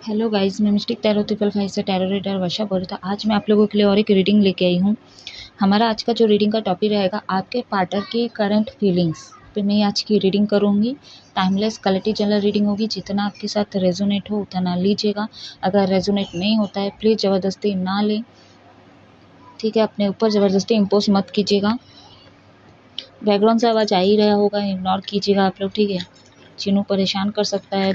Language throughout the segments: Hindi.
हेलो गाइस, मैं मिस्टिक टैरो 555 से टैरो रीडर वर्षा बोल रही था। आज मैं आप लोगों के लिए और एक रीडिंग लेके आई हूँ। हमारा आज का जो रीडिंग का टॉपिक रहेगा, आपके पार्टनर की करंट फीलिंग्स पे मैं आज की रीडिंग करूँगी। टाइमलेस क्वालिटी जनरल रीडिंग होगी। जितना आपके साथ रेजोनेट हो उतना लीजिएगा। अगर रेजोनेट नहीं होता है प्लीज़ ज़बरदस्ती ना लें, ठीक है। अपने ऊपर ज़बरदस्ती इम्पोज मत कीजिएगा। बैकग्राउंड से आवाज़ आ ही रहा होगा, इग्नोर कीजिएगा आप लोग, ठीक है। चिन्नू परेशान कर सकता है।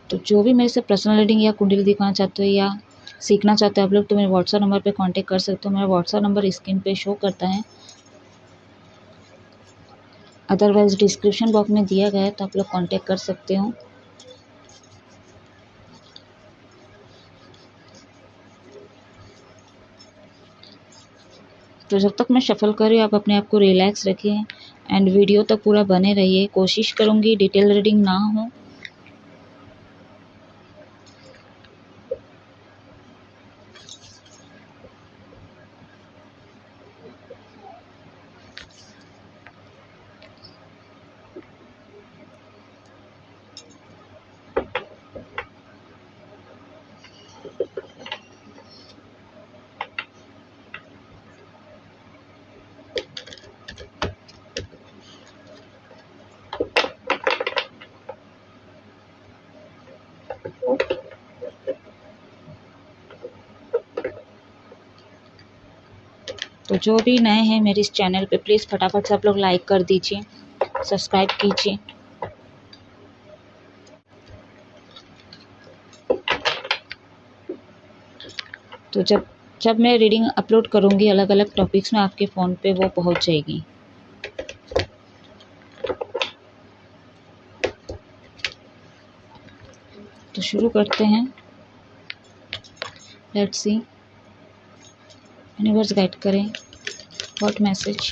तो जो भी मेरे से पर्सनल रीडिंग या कुंडली दिखाना चाहते हो या सीखना चाहते हो आप लोग, तो मेरे व्हाट्सएप नंबर पे कांटेक्ट कर सकते हो। मेरा व्हाट्सएप नंबर स्क्रीन पे शो करता है, अदरवाइज डिस्क्रिप्शन बॉक्स में दिया गया है, तो आप लोग कांटेक्ट कर सकते हो। तो जब तक मैं शफल कर रही हूँ, आप अपने आप को रिलैक्स रखिए एंड वीडियो तक पूरा बने रहिए। कोशिश करूँगी डिटेल रीडिंग ना हो। तो जो भी नए हैं मेरे इस चैनल पे, प्लीज़ फटाफट से आप लोग लाइक कर दीजिए, सब्सक्राइब कीजिए। तो जब जब मैं रीडिंग अपलोड करूँगी अलग अलग टॉपिक्स में, आपके फ़ोन पे वो पहुँच जाएगी। तो शुरू करते हैं। लेट्स सी, यूनिवर्स गाइड करें। What message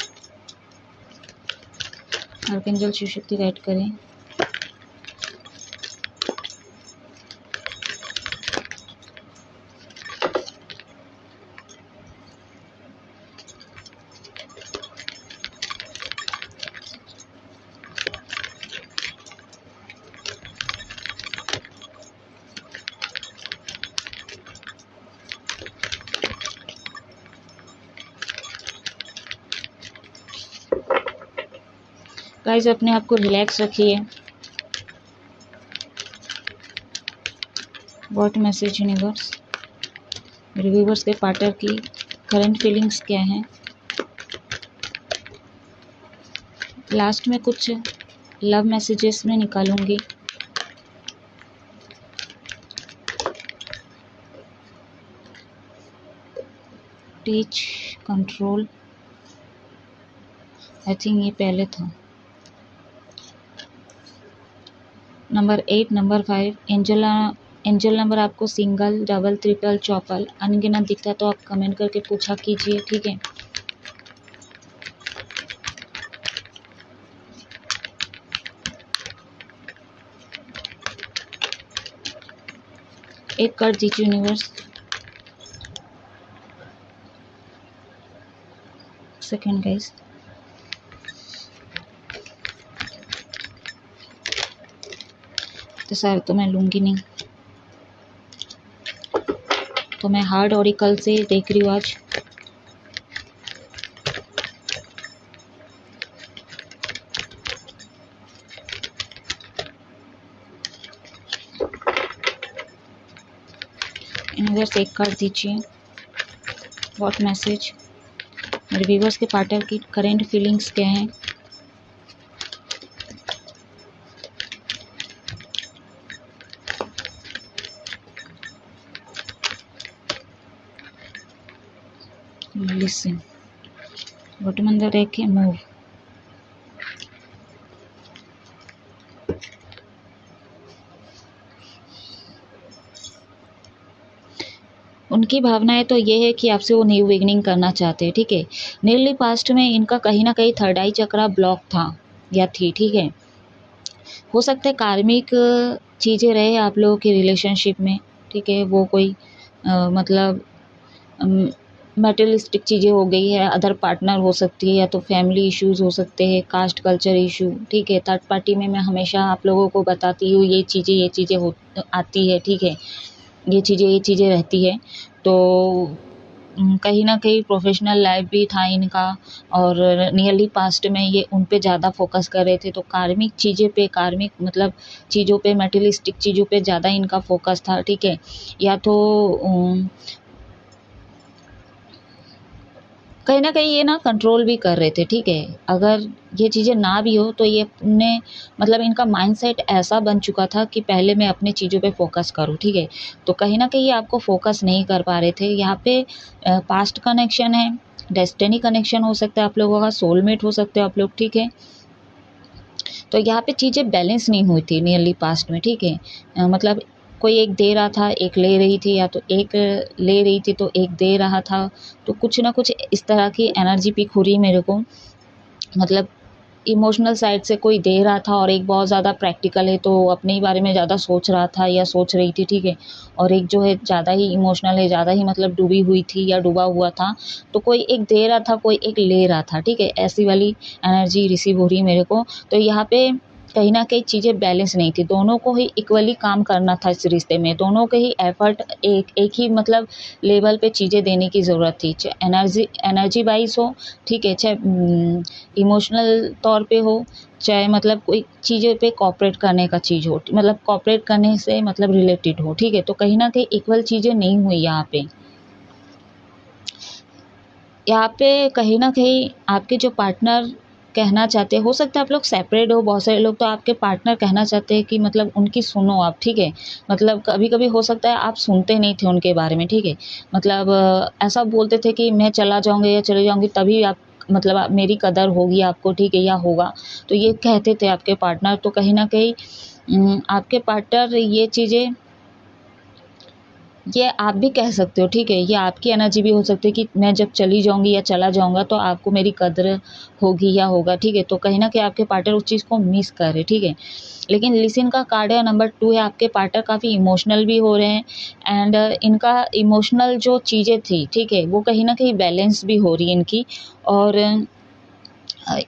archangel Shiv Shakti guide करें। गाइस, अपने आप को रिलैक्स रखिए। व्हाट मैसेज यूनिवर्स, मेरे व्यूवर्स के पार्टनर की करंट फीलिंग्स क्या हैं। लास्ट में कुछ लव मैसेजेस में निकालूंगी। टीच, कंट्रोल, आई थिंक ये पहले था। नंबर 8, नंबर 5, एंजल नंबर आपको सिंगल, डबल, ट्रिपल, चौपल अनगिनत दिखता है तो आप कमेंट करके पूछा कीजिए, ठीक है। एक कर दीजिए यूनिवर्स। सेकेंड गाइस, तो सर तो मैं लूँगी नहीं, तो मैं हार्ड ऑरिकल से देख रही हूँ आज। यूनिवर्स एक कर दीजिए। व्हाट मैसेज, मेरे व्यूवर्स के पार्टनर की करेंट फीलिंग्स क्या हैं। लिसन, बॉटम अंदर देखे, मूव। उनकी भावनाएं तो ये है कि आपसे वो न्यू बिगनिंग करना चाहते हैं, ठीक है। नियरली पास्ट में इनका कहीं ना कहीं थर्ड आई चक्रा ब्लॉक था या थी, ठीक है। हो सकता है कार्मिक चीज़ें रहे आप लोगों के रिलेशनशिप में, ठीक है। वो कोई मतलब मटेरियलिस्टिक चीज़ें हो गई है, अदर पार्टनर हो सकती है, या तो फैमिली इश्यूज़ हो सकते हैं, कास्ट कल्चर इशू, ठीक है। थर्ड पार्टी में मैं हमेशा आप लोगों को बताती हूँ ये चीज़ें हो आती है, ठीक है। ये चीज़ें रहती है। तो कहीं न कहीं प्रोफ़ेशनल लाइफ़ भी था इनका, और नियरली पास्ट में ये उन पे ज़्यादा फ़ोकस कर रहे थे। तो कार्मिक मतलब चीज़ों पे, मटेरियलिस्टिक चीज़ों पे ज़्यादा इनका फ़ोकस था, ठीक है। या तो कहीं न कहीं ये ना कंट्रोल भी कर रहे थे, ठीक है। अगर ये चीज़ें ना भी हो तो ये ने मतलब इनका माइंडसेट ऐसा बन चुका था कि पहले मैं अपनी चीज़ों पे फ़ोकस करूँ, ठीक है। तो कहीं न कहीं ये आपको फ़ोकस नहीं कर पा रहे थे। यहाँ पे पास्ट कनेक्शन है, डेस्टिनी कनेक्शन हो सकता है आप लोगों का, सोलमेट हो सकते हो आप लोग, ठीक है। तो यहाँ पे चीज़ें बैलेंस नहीं हुई थी नियरली पास्ट में, ठीक है। मतलब कोई एक दे रहा था, एक ले रही थी, या तो एक ले रही थी तो एक दे रहा था। तो कुछ ना कुछ इस तरह की एनर्जी पिक हो रही है मेरे को। मतलब इमोशनल साइड से कोई दे रहा था और एक बहुत ज़्यादा प्रैक्टिकल है, तो अपने ही बारे में ज़्यादा सोच रहा था या सोच रही थी, ठीक है। और एक जो है ज़्यादा ही इमोशनल है, ज़्यादा ही मतलब डूबी हुई थी या डूबा हुआ था। तो कोई एक दे रहा था, कोई एक ले रहा था, ठीक है। ऐसी वाली एनर्जी रिसीव हो रही है मेरे को। तो यहाँ पे कहीं न कहीं चीज़ें बैलेंस नहीं थी। दोनों को ही इक्वली काम करना था इस रिश्ते में। दोनों के ही एफ़र्ट एक ही मतलब लेवल पे चीज़ें देने की ज़रूरत थी। चाहे एनर्जी वाइज़ हो, ठीक है, चाहे इमोशनल तौर पे हो, चाहे मतलब कोई चीज़ों पे कोऑपरेट करने का चीज़ हो, मतलब कोऑपरेट करने से मतलब रिलेटेड हो, ठीक है। तो कहीं न कहीं इक्वल चीज़ें नहीं हुई यहाँ पे। यहाँ पे कहीं न कहीं आपके जो पार्टनर कहना चाहते हैं, हो सकता है आप लोग सेपरेट हो, बहुत सारे लोग तो आपके पार्टनर कहना चाहते हैं कि मतलब उनकी सुनो आप, ठीक है। मतलब कभी-कभी हो सकता है आप सुनते नहीं थे उनके बारे में, ठीक है। मतलब ऐसा बोलते थे कि मैं चला जाऊँगा या चली जाऊँगी तभी आप मतलब मेरी कदर होगी आपको, ठीक है, या होगा। तो ये कहते थे आपके पार्टनर। तो कहीं न कहीं आपके पार्टनर ये चीज़ें, ये आप भी कह सकते हो, ठीक है। ये आपकी एनर्जी भी हो सकती है कि मैं जब चली जाऊँगी या चला जाऊँगा तो आपको मेरी कद्र होगी या होगा, ठीक है। तो कहीं न कहीं आपके पार्टनर उस चीज़ को मिस कर रहे हैं, ठीक है। लेकिन लिसन का कार्ड है नंबर 2 है, आपके पार्टनर काफ़ी इमोशनल भी हो रहे हैं, एंड इनका इमोशनल जो चीज़ें थी, ठीक है, वो कहीं न कहीं बैलेंस भी हो रही है इनकी। और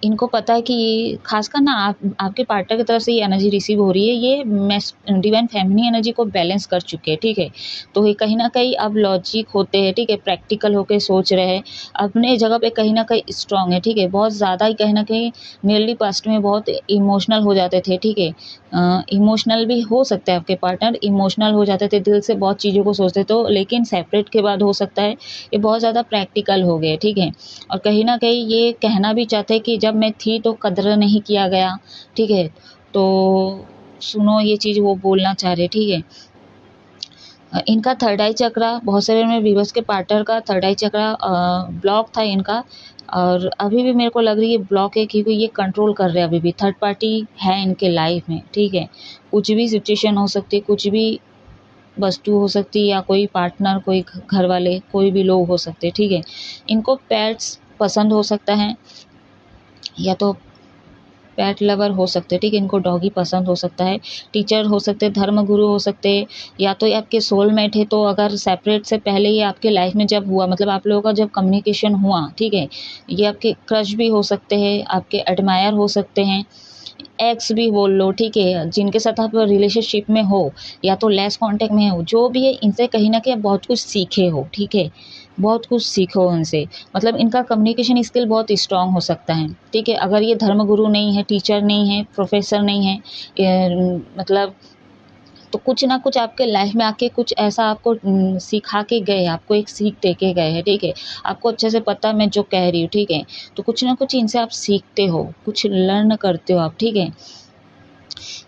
इनको पता है कि ये ख़ासकर ना आपके पार्टनर की तरफ से ये एनर्जी रिसीव हो रही है, ये डिवाइन फेमिनिन एनर्जी को बैलेंस कर चुके हैं, ठीक है। तो ये कहीं न कहीं अब लॉजिक होते हैं, ठीक है, प्रैक्टिकल होके सोच रहे हैं, अपने जगह पे कहीं न कहीं स्ट्रॉन्ग है, ठीक है। बहुत ज़्यादा ही कहीं न कहीं नियरली पास्ट में बहुत इमोशनल हो जाते थे, ठीक है। इमोशनल भी हो सकता है आपके पार्टनर, इमोशनल हो जाते थे, दिल से बहुत चीज़ों को सोचते तो, लेकिन सेपरेट के बाद हो सकता है ये बहुत ज़्यादा प्रैक्टिकल हो गए, ठीक है। और कहीं न कहीं ये कहना भी चाहते हैं कि जब मैं थी तो कद्र नहीं किया गया, ठीक है। तो सुनो ये चीज़ वो बोलना चाह रहे, ठीक है। इनका थर्ड आई चक्रा, बहुत सारे में व्यूअर्स के पार्टनर का थर्ड आई चक्रा ब्लॉक था इनका, और अभी भी मेरे को लग रही है ब्लॉक है, क्योंकि ये कंट्रोल कर रहे हैं अभी भी। थर्ड पार्टी है इनके लाइफ में, ठीक है। कुछ भी सिचुएशन हो सकती है, कुछ भी वस्तु हो सकती है, या कोई पार्टनर, कोई घर वाले, कोई भी लोग हो सकते हैं, ठीक है। इनको पेट्स पसंद हो सकता है, या तो पेट लवर हो सकते हैं, ठीक है। इनको डॉगी पसंद हो सकता है, टीचर हो सकते हैं, धर्मगुरु हो सकते हैं, या तो ये आपके सोलमेट है। तो अगर सेपरेट से पहले ये आपके लाइफ में जब हुआ, मतलब आप लोगों का जब कम्युनिकेशन हुआ, ठीक है, ये आपके क्रश भी हो सकते हैं, आपके एडमायर हो सकते हैं, एक्स भी बोल लो, ठीक है, जिनके साथ आप रिलेशनशिप में हो या तो लेस कांटेक्ट में हो, जो भी है, इनसे कहीं न कहीं आप बहुत कुछ सीखे हो, ठीक है। बहुत कुछ सीखो उनसे, मतलब इनका कम्युनिकेशन स्किल बहुत स्ट्रॉन्ग हो सकता है, ठीक है। अगर ये धर्मगुरु नहीं है, टीचर नहीं है, प्रोफ़ेसर नहीं है, मतलब तो कुछ ना कुछ आपके लाइफ में आके कुछ ऐसा आपको सिखा के गए, आपको एक सीख दे के गए हैं, ठीक है। आपको अच्छे से पता है मैं जो कह रही हूँ, ठीक है। तो कुछ ना कुछ इनसे आप सीखते हो, कुछ लर्न करते हो आप, ठीक है।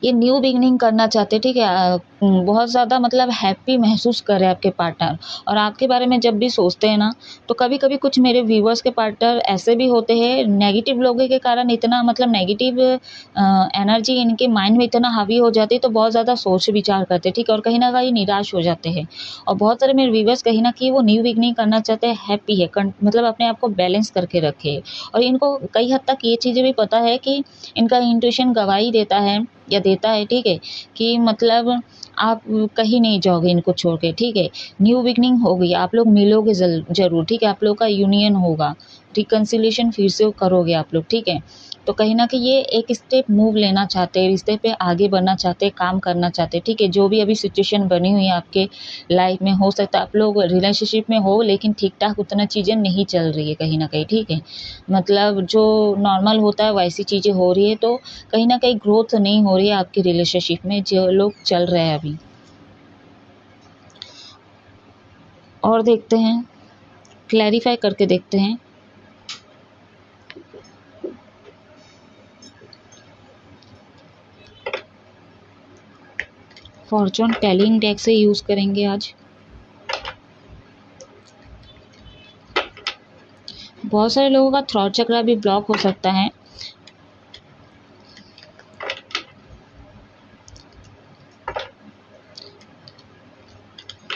ये न्यू बिगिनिंग करना चाहते हैं, ठीक है। बहुत ज़्यादा मतलब हैप्पी महसूस कर रहे हैं आपके पार्टनर, और आपके बारे में जब भी सोचते हैं ना, तो कभी-कभी कुछ मेरे व्यूअर्स के पार्टनर ऐसे भी होते हैं, नेगेटिव लोगों के कारण इतना मतलब नेगेटिव एनर्जी इनके माइंड में इतना हावी हो जाती है, तो बहुत ज़्यादा सोच विचार करते हैं, ठीक है, और कहीं न कहीं निराश हो जाते हैं। और बहुत सारे मेरे व्यूअर्स कहीं न कहीं वो न्यू बिगिनिंग करना चाहते हैं, हैप्पी है, मतलब अपने आप को बैलेंस करके रखे। और इनको कई हद तक ये चीज़ें भी पता है कि इनका इंट्यूशन गवाही देता है या देता है, ठीक है, कि मतलब आप कहीं नहीं जाओगे इनको छोड़ के, ठीक है। न्यू बिगनिंग होगी, आप लोग मिलोगे ज़रूर, ठीक है, आप लोग का यूनियन होगा, रिकन्सिलिएशन फिर से करोगे आप लोग, ठीक है। तो कहीं न कहीं ये एक स्टेप मूव लेना चाहते हैं, रिश्ते पे आगे बढ़ना चाहते हैं, काम करना चाहते हैं, ठीक है। जो भी अभी सिचुएशन बनी हुई है आपके लाइफ में, हो सकता है आप लोग रिलेशनशिप में हो लेकिन ठीक-ठाक उतना चीज़ें नहीं चल रही है कहीं न कहीं, ठीक है। मतलब जो नॉर्मल होता है वैसी चीज़ें हो रही है, तो कहीं न कहीं ग्रोथ नहीं हो रही है आपकी रिलेशनशिप में जो लोग चल रहे हैं अभी। और देखते हैं, क्लैरिफ़ाई करके देखते हैं। फॉर्च्यून टेलिंग डेक से यूज़ करेंगे आज। बहुत सारे लोगों का थ्रॉट चक्रा भी ब्लॉक हो सकता है।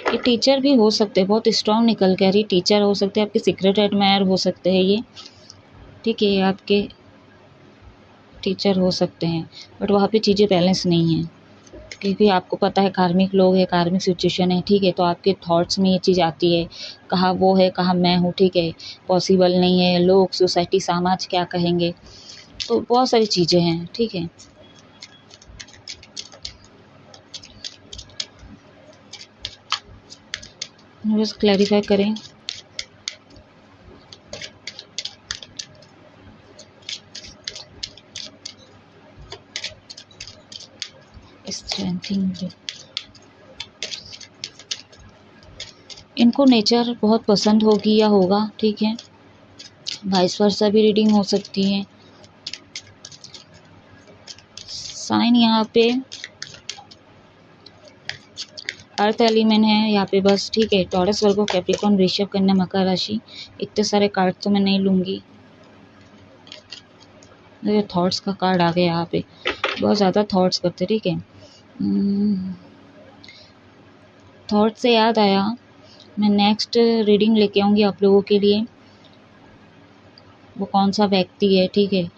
ये टीचर भी हो सकते हैं, बहुत स्ट्रॉन्ग निकल के आ रही, टीचर हो सकते हैं, आपके सीक्रेट एडमायर हो सकते हैं ये, ठीक है, ये आपके टीचर हो सकते हैं, बट वहाँ पे चीज़ें बैलेंस नहीं हैं क्योंकि आपको पता है कार्मिक लोग है, कार्मिक सिचुएशन है, ठीक है। तो आपके थॉट्स में ये चीज़ आती है, कहाँ वो है कहाँ मैं हूँ, ठीक है, पॉसिबल नहीं है, लोग सोसाइटी समाज क्या कहेंगे, तो बहुत सारी चीज़ें हैं, ठीक है। बस क्लैरिफाई करें। स्ट्रेंथिंग, इनको नेचर बहुत पसंद होगी या होगा, ठीक है, वाइस वर्सा भी रीडिंग हो सकती है। साइन यहाँ पे अर्थ एलिमेंट है यहाँ पे बस, ठीक है। टॉरस, वर्गो, कैप्रिकॉर्न, वृषभ, कन्या, मकर राशि, इतने सारे कार्ड तो मैं नहीं लूँगी। थॉट्स का कार्ड आ गया यहाँ पे, बहुत ज़्यादा थॉट्स करते, ठीक है। थॉट से याद आया, मैं नेक्स्ट रीडिंग लेके आऊँगी आप लोगों के लिए। वो कौन सा व्यक्ति है, ठीक है,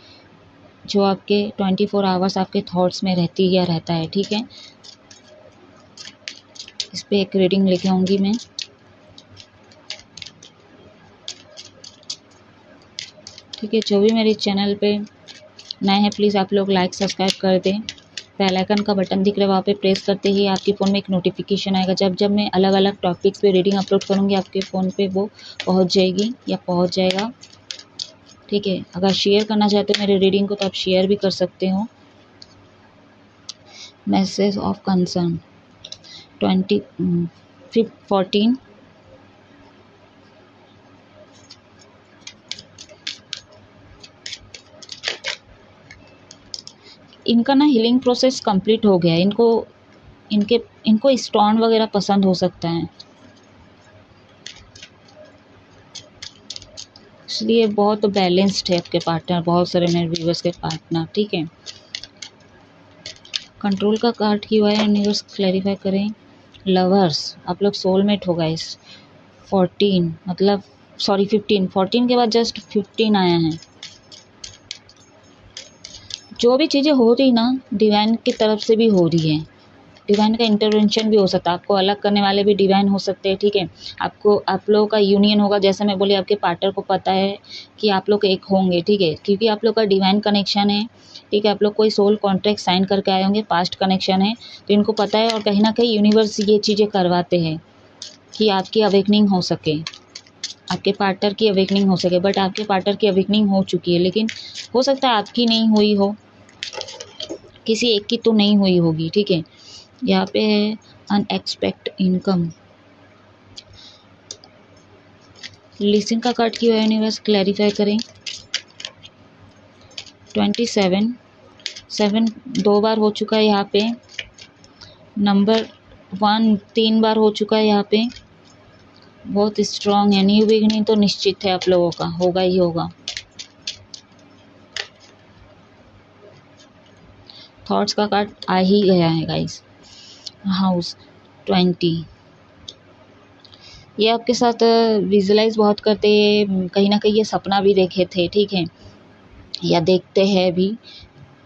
जो आपके 24 आवर्स आपके थॉट्स में रहती या रहता है, ठीक है। इस पे एक रीडिंग लेके आऊँगी मैं। ठीक है, जो भी मेरे चैनल पे नए हैं प्लीज़ आप लोग लाइक सब्सक्राइब कर दें। बेल आइकन का बटन दिख रहा है, वहाँ पे प्रेस करते ही आपके फ़ोन में एक नोटिफिकेशन आएगा। जब जब मैं अलग अलग टॉपिक्स पे रीडिंग अपलोड करूँगी आपके फ़ोन पे वो पहुँच जाएगी या पहुँच जाएगा, ठीक है। अगर शेयर करना चाहते हो मेरे रीडिंग को तो आप शेयर भी कर सकते हो। मैसेज ऑफ कंसर्न 14 इनका ना हीलिंग प्रोसेस कंप्लीट हो गया है। इनको स्टोन वगैरह पसंद हो सकता है, इसलिए बहुत बैलेंस्ड है आपके पार्टनर, बहुत सारे मेरे व्यूअर्स के पार्टनर, ठीक है। कंट्रोल का कार्ड की हुआ है, यूनिवर्स क्लैरिफाई करें। लवर्स, आप लोग सोलमेट हो गाइस। 14 मतलब सॉरी 15 के बाद जस्ट 15 आया है। जो भी चीज़ें हो रही ना डिवाइन की तरफ से भी हो रही है, डिवाइन का इंटरवेंशन भी हो सकता है, आपको अलग करने वाले भी डिवाइन हो सकते हैं, ठीक है। आपको आप लोगों का यूनियन होगा, जैसे मैं बोली आपके पार्टनर को पता है कि आप लोग एक होंगे, ठीक है, क्योंकि आप लोग का डिवाइन कनेक्शन है, ठीक है। आप लोग कोई सोल कॉन्ट्रैक्ट साइन करके आए होंगे, पास्ट कनेक्शन है, तो इनको पता है और कहीं ना कहीं यूनिवर्स ये चीज़ें करवाते हैं कि आपकी अवेकनिंग हो सके, आपके पार्टनर की अवेकनिंग हो सके। बट आपके पार्टनर की अवेकनिंग हो चुकी है, लेकिन हो सकता है आपकी नहीं हुई हो, किसी एक की तो नहीं हुई होगी, ठीक है। यहाँ पे है अनएक्सपेक्ट इनकम। लिसन का कार्ड की यूनिवर्स क्लैरिफाई करें। 27 7 2 बार हो चुका है यहाँ पे। नंबर 1 3 बार हो चुका है यहाँ पे। बहुत स्ट्रॉन्ग है, न्यू बिगिनिंग तो निश्चित है आप लोगों का, होगा ही होगा। थॉट्स का कार्ड आ ही गया है गाइस। हाउस 20, ये आपके साथ विजुलाइज बहुत करते हैं, कहीं ना कहीं ये सपना भी देखे थे, ठीक है, या देखते हैं भी,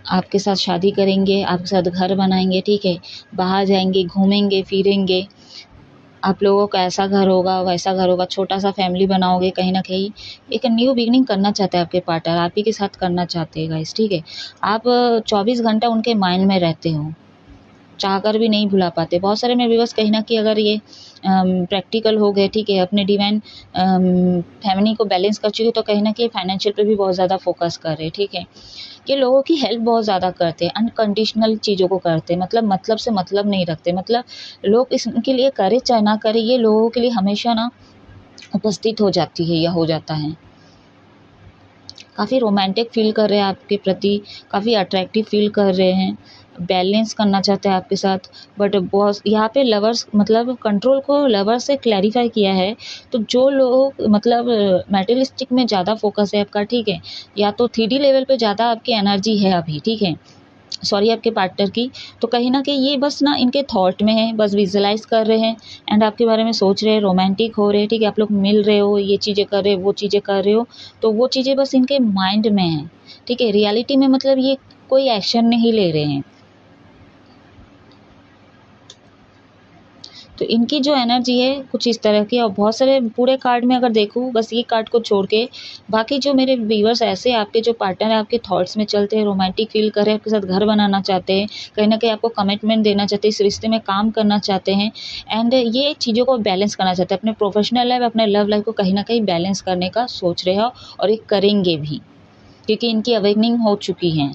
आपके साथ शादी करेंगे, आपके साथ घर बनाएंगे, ठीक है, बाहर जाएंगे, घूमेंगे फिरेंगे, आप लोगों का ऐसा घर होगा वैसा घर होगा, छोटा सा फैमिली बनाओगे, कहीं ना कहीं एक न्यू बिगनिंग करना चाहते हैं आपके पार्टनर, आप ही के साथ करना चाहते हैं गाइस, ठीक है। आप 24 घंटा उनके माइंड में रहते हो, चाहकर भी नहीं भुला पाते। बहुत सारे मेरे व्यूअर्स कहीं ना कहीं अगर ये प्रैक्टिकल हो गए, ठीक है, अपने डिवाइन फैमिली को बैलेंस कर चुके, तो कहीं ना कहीं फाइनेंशियल पे भी बहुत ज़्यादा फोकस कर रहे हैं, ठीक है। ये लोगों की हेल्प बहुत ज़्यादा करते हैं, अनकंडीशनल चीज़ों को करते हैं, मतलब से मतलब नहीं रखते, मतलब लोग इसके लिए करे चाहे ना करे, ये लोगों के लिए हमेशा ना उपस्थित हो जाती है या हो जाता है। काफ़ी रोमांटिक फ़ील कर रहे हैं आपके प्रति, काफ़ी अट्रैक्टिव फ़ील कर रहे हैं, बैलेंस करना चाहते हैं आपके साथ, बट बहुत यहाँ पे लवर्स मतलब कंट्रोल को लवर से क्लैरिफाई किया है। तो जो लोग मतलब मैटेरियलिस्टिक में ज़्यादा फोकस है आपका, ठीक है, या तो 3D लेवल पे ज़्यादा आपकी एनर्जी है अभी, ठीक है, सॉरी आपके पार्टनर की, तो कहीं न कहीं ये बस ना इनके थॉट में है, बस विजुअलाइज़ कर रहे हैं एंड आपके बारे में सोच रहे हैं, रोमांटिक हो रहे हैं, ठीक है, आप लोग मिल रहे हो, ये चीज़ें कर रहे हो, वो चीज़ें कर रहे हो, तो वो चीज़ें बस इनके माइंड में हैं, ठीक है, रियलिटी में मतलब ये कोई एक्शन नहीं ले रहे हैं। तो इनकी जो एनर्जी है कुछ इस तरह की, और बहुत सारे पूरे कार्ड में अगर देखूँ बस ये कार्ड को छोड़ के बाकी जो मेरे व्यूअर्स ऐसे आपके जो पार्टनर है आपके थॉट्स में चलते हैं, रोमांटिक फील कर रहे हैं, आपके साथ घर बनाना चाहते हैं, कहीं ना कहीं आपको कमिटमेंट देना चाहते हैं, इस रिश्ते में काम करना चाहते हैं एंड ये चीज़ों को बैलेंस करना चाहते हैं, अपने प्रोफेशनल लाइफ अपने लव लाइफ को कहीं ना कहीं बैलेंस करने का सोच रहे हो, और ये करेंगे भी क्योंकि इनकी अवेकनिंग हो चुकी है,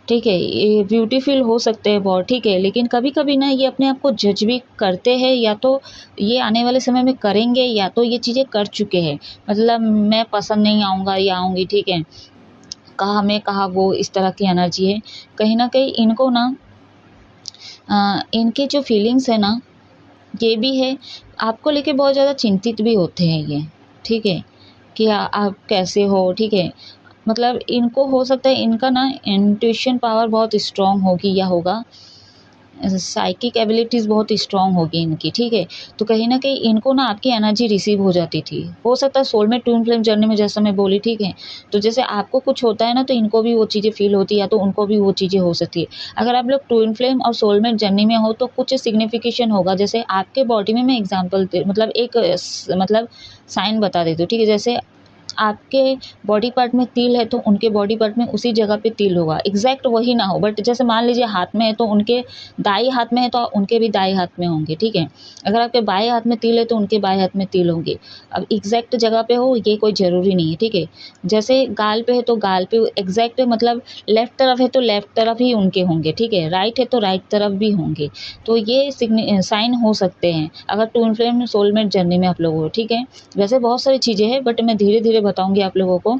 ठीक है। ये ब्यूटीफुल हो सकते हैं बहुत, ठीक है, लेकिन कभी कभी ना ये अपने आप को जज भी करते हैं, या तो ये आने वाले समय में करेंगे या तो ये चीज़ें कर चुके हैं, मतलब मैं पसंद नहीं आऊँगा या आऊँगी, ठीक है, कहा मैं कहा वो, इस तरह की एनर्जी है। कहीं ना कहीं इनको ना इनके जो फीलिंग्स है ना ये भी है, आपको लेके बहुत ज़्यादा चिंतित भी होते हैं ये, ठीक है, कि आप कैसे हो, ठीक है, मतलब इनको हो सकता है इनका ना इंट्यूशन पावर बहुत स्ट्रॉन्ग होगी या होगा, साइकिक एबिलिटीज़ बहुत स्ट्रॉन्ग होगी इनकी, ठीक है, तो कहीं न कहीं इनको ना आपकी एनर्जी रिसीव हो जाती थी। हो सकता है सोलमेट ट्विन फ्लेम जर्नी में जैसा मैं बोली, ठीक है, तो जैसे आपको कुछ होता है ना तो इनको भी वो चीज़ें फ़ील होती है या तो उनको भी वो चीज़ें हो सकती है। अगर आप लोग ट्विन फ्लेम और सोलमेट जर्नी में हो तो कुछ सिग्निफिकेशन होगा, जैसे आपके बॉडी में मैं एग्ज़ाम्पल दे मतलब एक मतलब साइन बता देती हूँ, ठीक है, जैसे आपके बॉडी पार्ट में तिल है तो उनके बॉडी पार्ट में उसी जगह पे तिल होगा, एग्जैक्ट वही ना हो, बट जैसे मान लीजिए हाथ में है तो उनके दाएं हाथ में है तो उनके भी दाएं हाथ में होंगे, ठीक है, अगर आपके बाएं हाथ में तिल है तो उनके बाएं हाथ में तिल होंगे। अब एग्जैक्ट जगह पे हो ये कोई ज़रूरी नहीं है, ठीक है, जैसे गाल पे है तो गाल पे एग्जैक्ट मतलब लेफ्ट तरफ है तो लेफ्ट तरफ ही उनके होंगे, ठीक है, राइट है तो राइट तरफ भी होंगे, तो ये साइन हो सकते हैं अगर ट्विन फ्लेम सोलमेट जर्नी में आप लोग हो, ठीक है। वैसे बहुत सारी चीज़ें हैं बट मैं धीरे धीरे बताऊंगी आप लोगों को।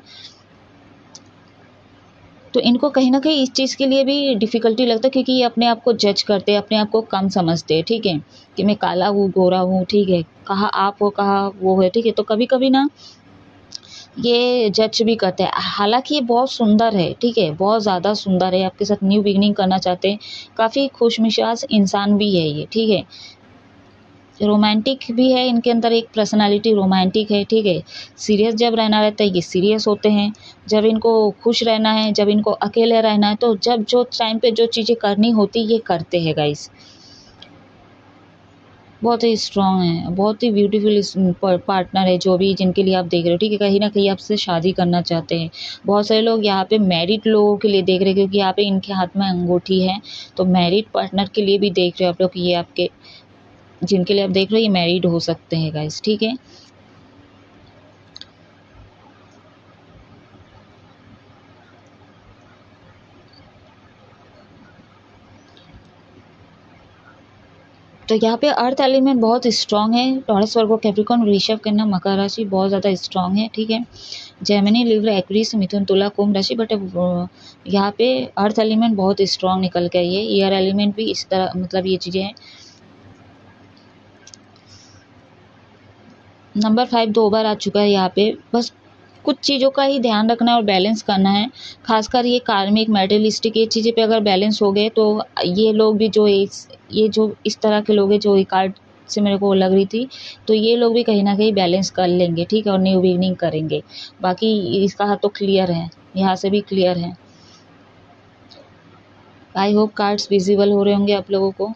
तो इनको कहीं न कहीं इस चीज़ के लिए भी डिफ़िकल्टी लगता है क्योंकि ये अपने आप को जज करते हैं, अपने आप को कम समझते हैं, ठीक है, कि मैं काला हूँ, गोरा हूँ, ठीक है, कहाँ आप हो, कहाँ वो है, ठीक है, तो कभी-कभी ना ये जज भी करते हैं। हालाँकि ये बहुत सुंदर है, ठीक है, बहुत ज़्यादा सुंदर है, आपके साथ न्यू बिगिनिंग करना चाहते हैं, काफ़ी खुशमिजाज इंसान भी है ये, ठीक है। रोमांटिक भी है इनके अंदर, एक पर्सनालिटी रोमांटिक है, ठीक है, सीरियस जब रहना रहता है ये सीरियस होते हैं, जब इनको खुश रहना है, जब इनको अकेले रहना है, तो जब जो टाइम पे जो चीज़ें करनी होती ये करते हैं गाइस। बहुत ही स्ट्रॉन्ग है, बहुत ही ब्यूटीफुल पार्टनर है जो भी जिनके लिए आप देख रहे हो, ठीक है, कहीं ना कहीं आपसे शादी करना चाहते हैं। बहुत सारे लोग यहाँ पे मैरिड लोगों के लिए देख रहे हैं क्योंकि यहाँ पे इनके हाथ में अंगूठी है, तो मैरिड पार्टनर के लिए भी देख रहे हो आप लोग, ये आपके जिनके लिए आप देख रहे हो ये मैरिड हो सकते हैं गाइस, ठीक है। तो यहाँ पे अर्थ एलिमेंट बहुत स्ट्रॉन्ग है, टॉरस वर्गो कैप्रिकॉर्न वृषभ कन्या मकर राशि बहुत ज़्यादा स्ट्रॉन्ग है, ठीक है, जेमिनी लिब्रा एक्वेरियस मिथुन तुला कुंभ राशि, बट यहाँ पे अर्थ एलिमेंट बहुत स्ट्रॉन्ग निकल के आई है, एयर एलिमेंट भी इस तरह मतलब ये चीज़ें हैं। नंबर 5 2 बार आ चुका है यहाँ पे, बस कुछ चीज़ों का ही ध्यान रखना है और बैलेंस करना है, खासकर ये कार्मिक मेटेरियलिस्टिक ये चीज़ें पे अगर बैलेंस हो गए तो ये लोग भी जो ये जो इस तरह के लोग हैं जो ये कार्ड से मेरे को लग रही थी, तो ये लोग भी कहीं ना कहीं बैलेंस कर लेंगे, ठीक है, और न्यू बिगनिंग करेंगे। बाकी इसका हाथ तो क्लियर है, यहाँ से भी क्लियर है, आई होप कार्ड्स विजिबल हो रहे होंगे आप लोगों को।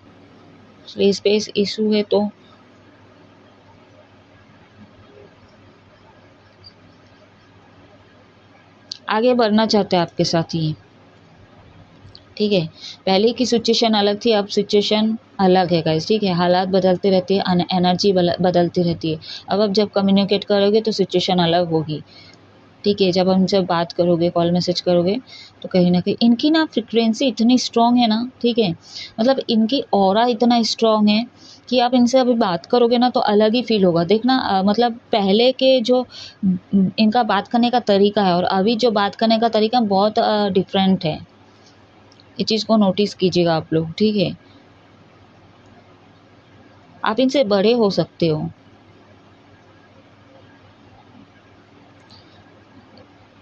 स्पेस इशू है तो आगे बढ़ना चाहते हैं आपके साथ ही, ठीक है। पहले की सिचुएशन अलग थी, अब सिचुएशन अलग है गाइस, ठीक है। हालात बदलते रहती है, एनर्जी बदलती रहती है। अब जब कम्युनिकेट करोगे तो सिचुएशन अलग होगी, ठीक है। जब हमसे बात करोगे, कॉल मैसेज करोगे, तो कहीं ना कहीं इनकी ना फ्रिक्वेंसी इतनी स्ट्रांग है ना, ठीक है। मतलब इनकी ऑरा इतना स्ट्रांग है कि आप इनसे अभी बात करोगे ना तो अलग ही फील होगा। देखना मतलब पहले के जो इनका बात करने का तरीका है और अभी जो बात करने का तरीका बहुत डिफरेंट है। ये चीज़ को नोटिस कीजिएगा आप लोग, ठीक है। आप इनसे बड़े हो सकते हो,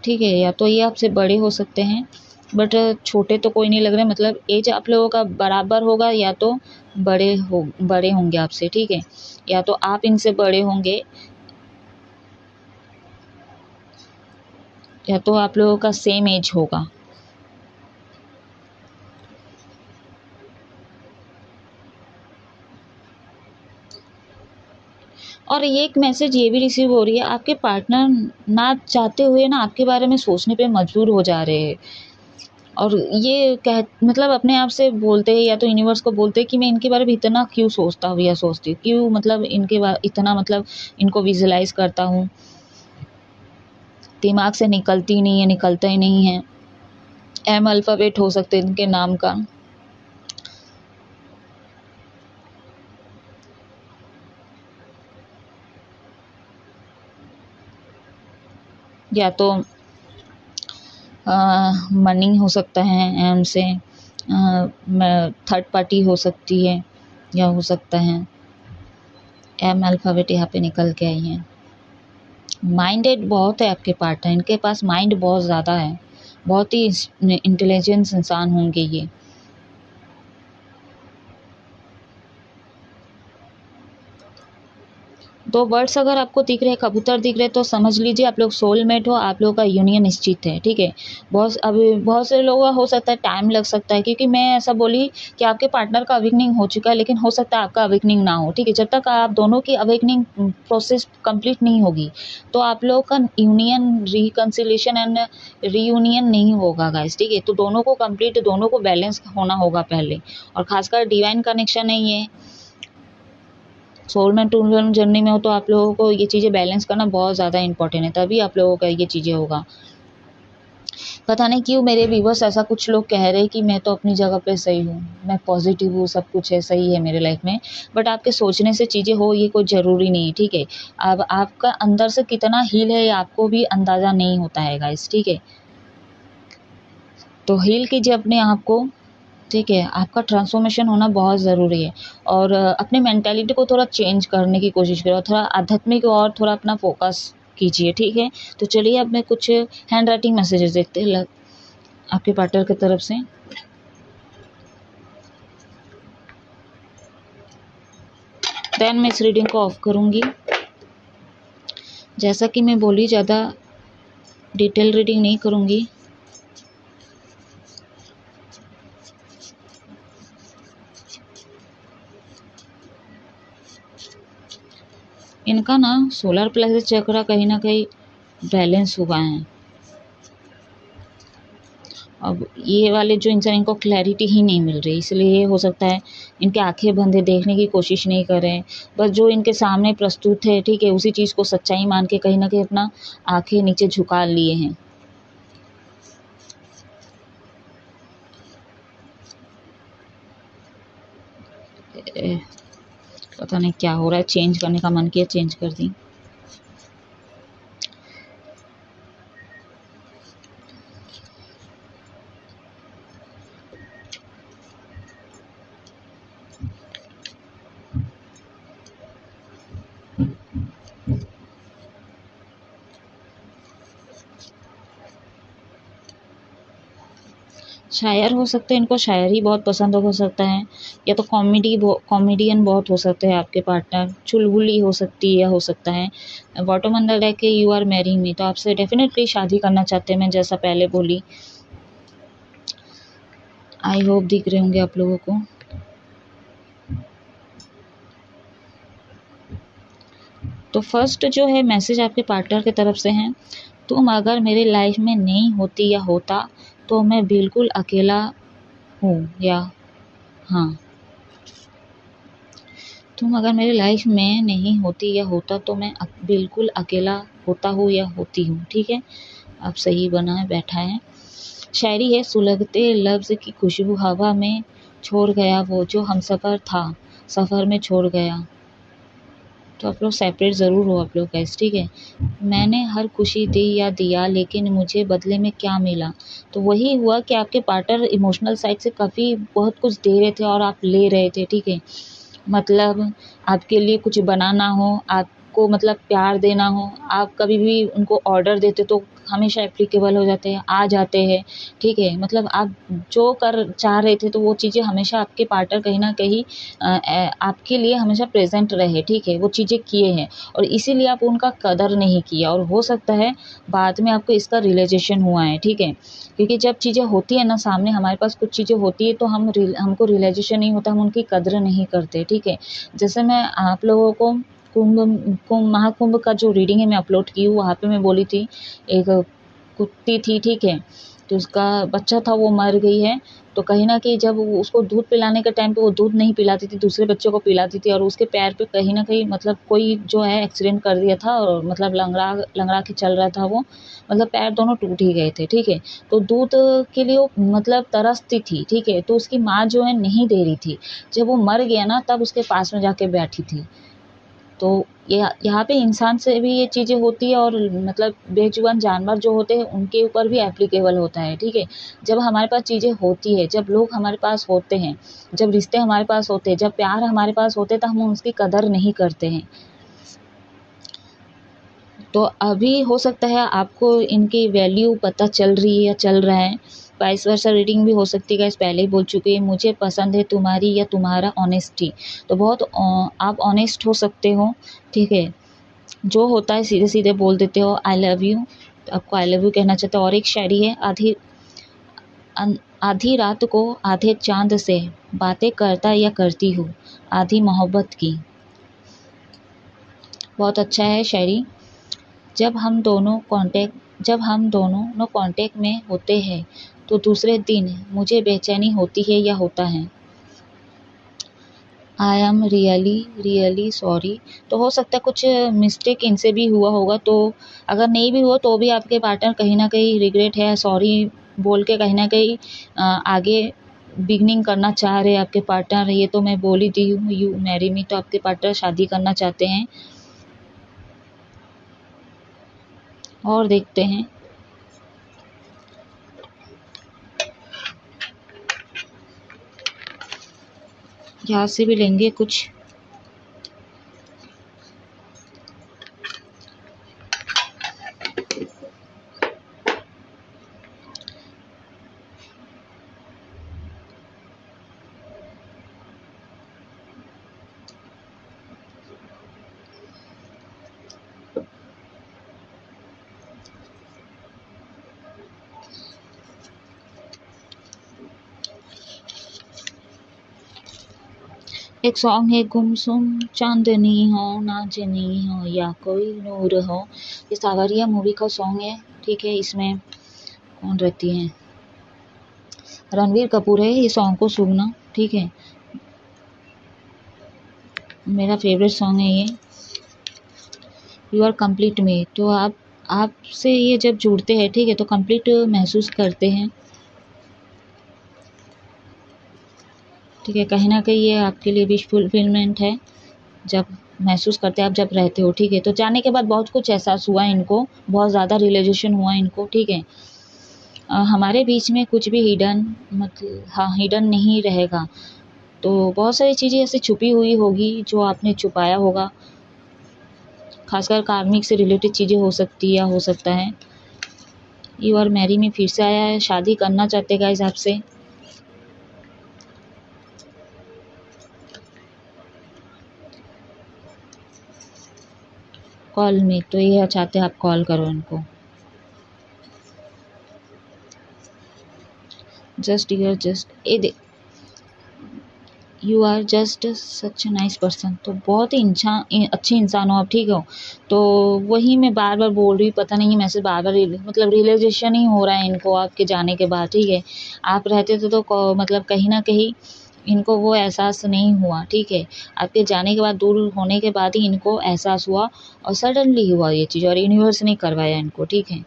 ठीक है। या तो ये आपसे बड़े हो सकते हैं, बट छोटे तो कोई नहीं लग रहे। मतलब एज आप लोगों का बराबर होगा या तो बड़े होंगे आपसे, ठीक है। या तो आप इनसे बड़े होंगे या तो आप लोगों का सेम एज होगा। और ये एक मैसेज ये भी रिसीव हो रही है, आपके पार्टनर ना चाहते हुए ना आपके बारे में सोचने पे मजबूर हो जा रहे हैं। और ये कह मतलब अपने आप से बोलते हैं या तो यूनिवर्स को बोलते हैं कि मैं इनके बारे में इतना क्यों सोचता हूँ या सोचती हूँ, क्यों मतलब इतना मतलब इनको विजुलाइज करता हूँ, दिमाग से निकलती नहीं है, निकलता ही नहीं है। एम अल्फ़ाबेट हो सकते हैं इनके नाम का। या तो मनी हो सकता है एम से, थर्ड पार्टी हो सकती है, या हो सकता है एम अल्फ़ाबेट यहाँ पे निकल के आई है। माइंडेड बहुत है आपके पार्टनर, इनके पास माइंड बहुत ज़्यादा है, बहुत ही इंटेलिजेंस इंसान होंगे ये। दो बर्ड्स अगर आपको दिख रहे हैं, कबूतर दिख रहे हैं, तो समझ लीजिए आप लोग सोलमेट हो, आप लोगों का यूनियन निश्चित है, ठीक है। बहुत से लोगों का हो सकता है टाइम लग सकता है, क्योंकि मैं ऐसा बोली कि आपके पार्टनर का अवेकनिंग हो चुका है, लेकिन हो सकता है आपका अवेकनिंग ना हो, ठीक है। जब तक आप दोनों की अवेकनिंग प्रोसेस कंप्लीट नहीं होगी तो आप लोगों का यूनियन रिकन्सिलेशन एंड रीयूनियन नहीं होगा गाइस, ठीक है। तो दोनों को कंप्लीट, दोनों को बैलेंस होना होगा पहले, और खासकर डिवाइन कनेक्शन है ये, सोलमेट टू जर्नी में हो तो आप लोगों को ये चीज़ें बैलेंस करना बहुत ज़्यादा इंपॉर्टेंट है, तभी आप लोगों का ये चीज़ें होगा। पता नहीं क्यों मेरे व्यूवर्स ऐसा कुछ लोग कह रहे हैं कि मैं तो अपनी जगह पे सही हूँ, मैं पॉजिटिव हूँ, सब कुछ है, सही है मेरे लाइफ में। बट आपके सोचने से चीज़ें हो ये कोई ज़रूरी नहीं है, ठीक है। अब आपका अंदर से कितना हील है ये आपको भी अंदाज़ा नहीं होता है गाइस, ठीक है। तो हील कीजिए अपने आप को, ठीक है। आपका ट्रांसफॉर्मेशन होना बहुत ज़रूरी है, और अपने मेंटालिटी को थोड़ा चेंज करने की कोशिश करो, थोड़ा आध्यात्मिक और थोड़ा अपना फोकस कीजिए, ठीक है। तो चलिए अब मैं कुछ हैंड राइटिंग मैसेजेस देखते हैं आपके पार्टनर की तरफ से। देन मैं इस रीडिंग को ऑफ करूँगी। जैसा कि मैं बोली, ज़्यादा डिटेल रीडिंग नहीं करूँगी। इनका ना सोलर प्लेक्सस चक्र कहीं ना कहीं बैलेंस हुआ है। अब ये वाले जो इंसान, इनको क्लैरिटी ही नहीं मिल रही, इसलिए हो सकता है इनके आंखें बंद है, देखने की कोशिश नहीं कर रहे हैं। बस जो इनके सामने प्रस्तुत है, ठीक है, उसी चीज़ को सच्चाई मान के कहीं ना कहीं अपना आंखें नीचे झुका लिए हैं। पता नहीं क्या हो रहा है, चेंज करने का मन किया, चेंज कर दी। शायर हो सकते हैं, इनको शायरी बहुत पसंद हो सकता है, या तो कॉमेडियन बहुत हो सकते हैं आपके पार्टनर, चुलबुली हो सकती है या हो सकता है। बॉटम अंदर है कि यू आर मैरिंग मी, तो आपसे डेफिनेटली शादी करना चाहते हैं, मैं जैसा पहले बोली। आई होप दिख रहे होंगे आप लोगों को। तो फर्स्ट जो है मैसेज आपके पार्टनर की तरफ से है, तुम अगर मेरे लाइफ में नहीं होती या होता तो मैं बिल्कुल अकेला हूँ, या हाँ, तुम अगर मेरी लाइफ में नहीं होती या होता तो मैं बिल्कुल अकेला होता हूँ या होती हूँ। ठीक है, अब सही बना बैठा है। शायरी है, सुलगते लफ्ज़ की खुशबू हवा में छोड़ गया वो जो हमसफ़र था, सफ़र में छोड़ गया। तो आप लोग सेपरेट ज़रूर हो आप लोग गाइस, ठीक है। मैंने हर खुशी दी या दिया लेकिन मुझे बदले में क्या मिला। तो वही हुआ कि आपके पार्टनर इमोशनल साइड से काफ़ी बहुत कुछ दे रहे थे और आप ले रहे थे, ठीक है। मतलब आपके लिए कुछ बनाना हो, आपको मतलब प्यार देना हो, आप कभी भी उनको ऑर्डर देते तो हमेशा एप्लीकेबल हो जाते हैं, आ जाते हैं, ठीक है। मतलब आप जो कर चाह रहे थे तो वो चीज़ें हमेशा आपके पार्टनर कहीं न कहीं आपके लिए हमेशा प्रेज़ेंट रहे, ठीक है, वो चीज़ें किए हैं और इसीलिए आप उनका कदर नहीं किया और हो सकता है बाद में आपको इसका रियलाइज़ेशन हुआ है, ठीक है। क्योंकि जब चीज़ें होती हैं ना सामने हमारे पास कुछ चीज़ें होती है तो हमको रियलाइज़ेशन नहीं होता, हम उनकी कदर नहीं करते, ठीक है। जैसे मैं आप लोगों को कुंभ महाकुंभ का जो रीडिंग है मैं अपलोड की हूँ, वहाँ पे मैं बोली थी एक कुत्ती थी, ठीक है, तो उसका बच्चा था वो मर गई है। तो कहीं न कहीं जब वो उसको दूध पिलाने के टाइम पे वो दूध नहीं पिलाती थी, दूसरे बच्चों को पिलाती थी और उसके पैर पे कहीं न कहीं मतलब कोई जो है एक्सीडेंट कर दिया था और मतलब लंगड़ा लंगड़ा के चल रहा था वो, मतलब पैर दोनों टूट ही गए थे, ठीक है। तो दूध के लिए वो मतलब तरसती थी, ठीक है, तो उसकी माँ जो है नहीं दे रही थी। जब वो मर गया ना तब उसके पास में जाके बैठी थी। तो यहाँ पे इंसान से भी ये चीज़ें होती है और मतलब बेजुबान जानवर जो होते हैं उनके ऊपर भी एप्लीकेबल होता है, ठीक है। जब हमारे पास चीज़ें होती है, जब लोग हमारे पास होते हैं, जब रिश्ते हमारे पास होते हैं, जब प्यार हमारे पास होते हैं तो हम उसकी कदर नहीं करते हैं। तो अभी हो सकता है आपको इनकी वैल्यू पता चल रही है या चल रहा है। वाइस वर्सा रीडिंग भी हो सकती है गाइस, पहले ही बोल चुकी है। मुझे पसंद है तुम्हारी या तुम्हारा ऑनेस्टी। तो बहुत आप ऑनेस्ट हो सकते हो, ठीक है। जो होता है सीधे-सीधे बोल देते हो आई लव यू, तो आपको आई लव यू कहना चाहते हो। और एक शायरी है, आधी रात को आधे चाँद से बातें करता या करती हूँ, आधी मोहब्बत की। बहुत अच्छा है शायरी। जब हम दोनों नो कांटेक्ट में होते हैं तो दूसरे दिन मुझे बेचैनी होती है या होता है। I am really really sorry. तो हो सकता है कुछ मिस्टेक इनसे भी हुआ होगा, तो अगर नहीं भी हुआ तो भी आपके पार्टनर कहीं न कहीं रिग्रेट है, सॉरी बोल के कहीं न कहीं आगे बिगिनिंग करना चाह रहे हैं आपके पार्टनर। ये तो मैं बोल ही दी हूँ, यू मैरी मी, तो आपके पार्टनर शादी करना चाहते हैं। और देखते हैं। यहाँ से भी लेंगे कुछ। एक सॉन्ग है, गुमसुम चांदनी हो नाजनी हो या कोई नूर हो। ये सावरिया मूवी का सॉन्ग है, ठीक है। इसमें कौन रहती है, रणवीर कपूर है। ये सॉन्ग को सुनना, ठीक है, मेरा फेवरेट सॉन्ग है ये। यू आर कंप्लीट में, तो आपसे ये जब जुड़ते हैं, ठीक है, तो कंप्लीट महसूस करते हैं, ठीक है। कहीं ना कहीं ये आपके लिए विश फुलफिलमेंट है जब महसूस करते हैं आप जब रहते हो, ठीक है। तो जाने के बाद बहुत कुछ एहसास हुआ इनको, बहुत ज़्यादा रियलाइजेशन हुआ इनको, ठीक है। हमारे बीच में कुछ भी हिडन मतलब हाँ हिडन नहीं रहेगा। तो बहुत सारी चीज़ें ऐसी छुपी हुई होगी जो आपने छुपाया होगा, खासकर कार्मिक से रिलेटेड चीज़ें हो सकती है या हो सकता है। यू आर मैरी में फिर से आया है, शादी करना चाहते गाइस आपसे। कॉल में, तो ये चाहते हैं आप कॉल करो इनको। Just you are just such nice person. तो बहुत ही अच्छे इंसान हो आप, ठीक हो। तो वही मैं बार बार बोल रही हूँ, पता नहीं मैसेज बार बार मतलब रियलाइजेशन ही हो रहा है इनको आपके जाने के बाद, ठीक है। आप रहते थे तो मतलब कहीं ना कहीं इनको वो एहसास नहीं हुआ, ठीक है। आपके जाने के बाद, दूर होने के बाद ही इनको एहसास हुआ और सडनली हुआ ये चीज़, और यूनिवर्स ने करवाया इनको, ठीक है।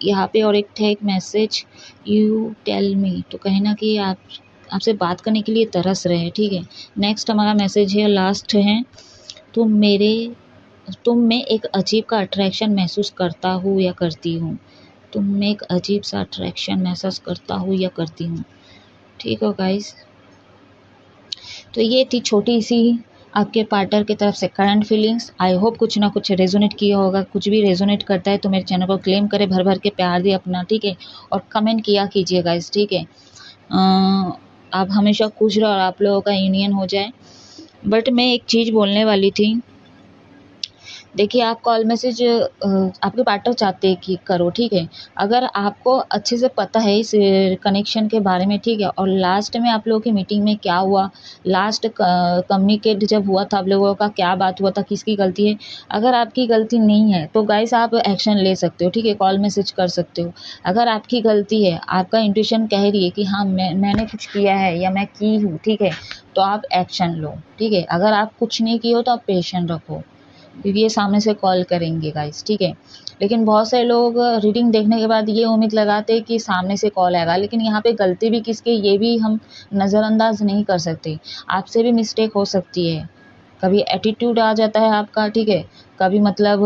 यहाँ पे और एक था एक मैसेज, यू टेल मी। तो कहीं ना कहीं आपसे बात करने के लिए तरस रहे हैं, ठीक है। नेक्स्ट हमारा मैसेज है, लास्ट है, तुम में एक अजीब का अट्रैक्शन महसूस करता हूँ या करती हूँ। तुम में एक अजीब सा अट्रैक्शन महसूस करता हूँ या करती हूँ, ठीक हो गाइस। तो ये थी छोटी सी आपके पार्टनर की तरफ से करंट फीलिंग्स। आई होप कुछ ना कुछ रेजोनेट किया होगा। कुछ भी रेजोनेट करता है तो मेरे चैनल को क्लेम करे, भर भर के प्यार दिए अपना, ठीक है। और कमेंट किया कीजिए गाइस, ठीक है। आप हमेशा खुश रहो और आप लोगों का यूनियन हो जाए। बट मैं एक चीज़ बोलने वाली थी, देखिए आप कॉल मैसेज आपके पार्टनर चाहते हैं कि करो, ठीक है। अगर आपको अच्छे से पता है इस कनेक्शन के बारे में, ठीक है, और लास्ट में आप लोगों की मीटिंग में क्या हुआ, लास्ट कम्युनिकेट जब हुआ था आप लोगों का क्या बात हुआ था, किसकी गलती है। अगर आपकी गलती नहीं है तो गाइस आप एक्शन ले सकते हो, ठीक है, कॉल मैसेज कर सकते हो। अगर आपकी गलती है, आपका इंट्यूशन कह रही है कि हाँ मैंने कुछ किया है या मैं की हूँ, ठीक है, तो आप एक्शन लो, ठीक है। अगर आप कुछ नहीं किए हो तो आप पेशेंट रखो, क्योंकि ये सामने से कॉल करेंगे गाइस, ठीक है। लेकिन बहुत सारे लोग रीडिंग देखने के बाद ये उम्मीद लगाते हैं कि सामने से कॉल आएगा, लेकिन यहाँ पे गलती भी किसकी, ये भी हम नज़रअंदाज नहीं कर सकते। आपसे भी मिस्टेक हो सकती है, कभी एटीट्यूड आ जाता है आपका, ठीक है। कभी मतलब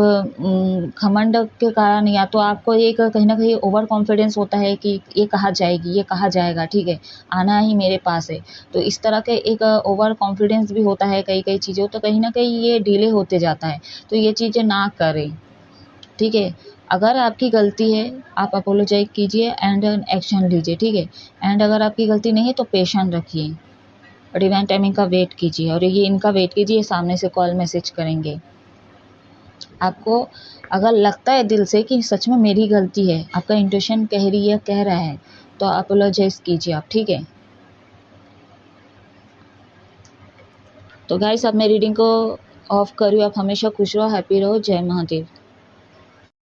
घमंड के कारण, या तो आपको एक कहीं ना कहीं ओवर कॉन्फिडेंस होता है कि ये कहा जाएगी, ये कहा जाएगा, ठीक है, आना ही मेरे पास है। तो इस तरह के एक ओवर कॉन्फिडेंस भी होता है कई कई चीज़ों, तो कहीं ना कहीं ये डिले होते जाता है। तो ये चीज़ें ना करें, ठीक है। अगर आपकी गलती है आप अपोलोजाइज कीजिए एंड एक्शन लीजिए, ठीक है। एंड अगर आपकी गलती नहीं है तो पेशेंस रखिए, डिवाइन टाइमिंग का वेट कीजिए, और ये इनका वेट कीजिए, सामने से कॉल मैसेज करेंगे। आपको अगर लगता है दिल से कि सच में मेरी गलती है, आपका इंट्यूशन कह रही है, कह रहा है, तो अपोलोजाइज कीजिए आप, ठीक है। तो गाइस अब मैं रीडिंग को ऑफ कर रही हूँ। आप हमेशा खुश रहो, हैप्पी रहो। जय महादेव।